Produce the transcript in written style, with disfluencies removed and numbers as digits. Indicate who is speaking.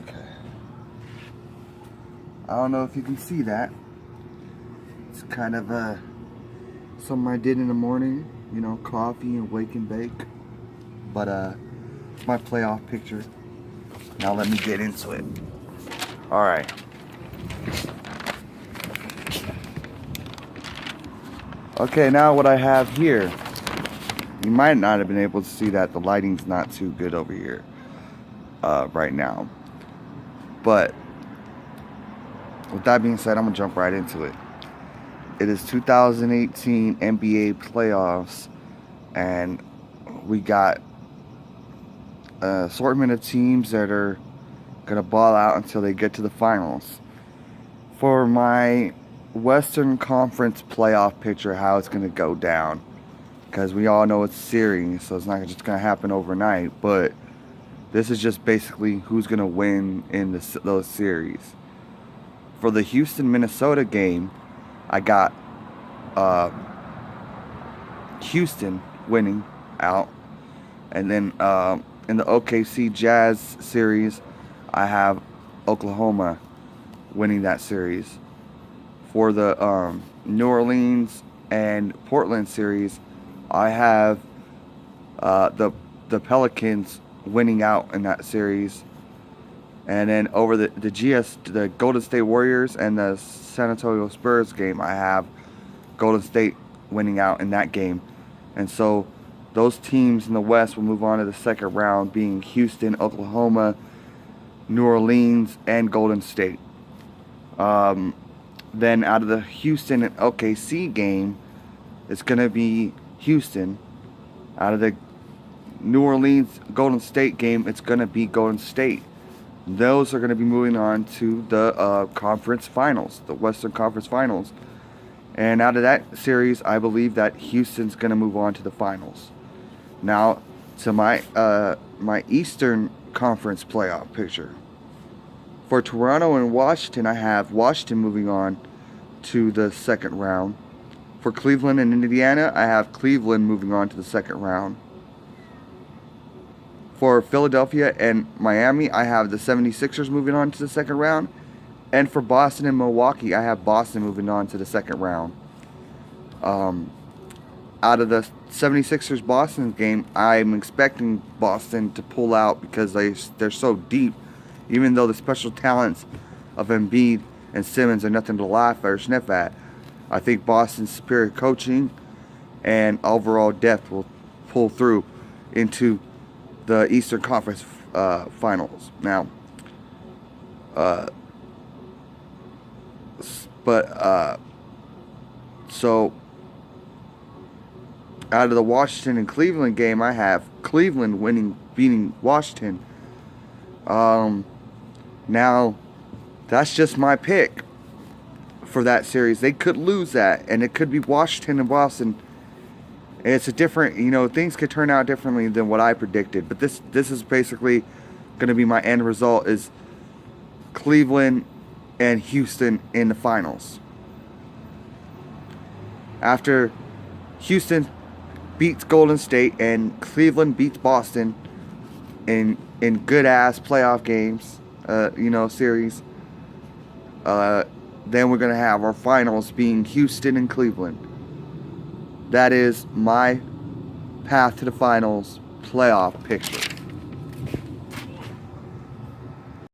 Speaker 1: Okay. I don't know if you can see that. It's kind of something I did in the morning, you know, coffee and wake and bake. But it's my playoff picture. Now let me get into it. Alright. Okay, now what I have here, you might not have been able to see that the lighting's not too good over here right now. But with that being said, I'm going to jump right into it. It is 2018 NBA playoffs, and we got an assortment of teams that are going to ball out until they get to the finals. For my Western Conference playoff picture, how it's going to go down, because we all know it's series, so it's not just going to happen overnight, but this is just basically who's going to win in those series. For the Houston-Minnesota game, I got Houston winning out, and then in the OKC Jazz series, I have Oklahoma winning that series. For the New Orleans and Portland series, I have the Pelicans winning out in that series. And then over the Golden State Warriors and the San Antonio Spurs game, I have Golden State winning out in that game. And so those teams in the West will move on to the second round, being Houston, Oklahoma, New Orleans, and Golden State. Then out of the Houston and OKC game, it's going to be Houston. Out of the New Orleans Golden State game, it's going to be Golden State. Those are going to be moving on to the conference finals, the Western Conference Finals. And out of that series, I believe that Houston's going to move on to the finals. Now, to my Eastern Conference playoff picture. For Toronto and Washington, I have Washington moving on to the second round. For Cleveland and Indiana, I have Cleveland moving on to the second round. For Philadelphia and Miami, I have the 76ers moving on to the second round. And for Boston and Milwaukee, I have Boston moving on to the second round. Out of the 76ers Boston game, I'm expecting Boston to pull out because they're so deep. Even though the special talents of Embiid and Simmons are nothing to laugh at or sniff at, I think Boston's superior coaching and overall depth will pull through into the Eastern Conference Finals. Now, so out of the Washington and Cleveland game, I have Cleveland beating Washington. Now, that's just my pick for that series. They could lose that, and it could be Washington and Boston. It's a different, things could turn out differently than what I predicted. But this is basically going to be my end result, is Cleveland and Houston in the finals. After Houston beats Golden State and Cleveland beats Boston in good-ass playoff games, series, then we're going to have our finals being Houston and Cleveland. That is my path to the finals playoff picture.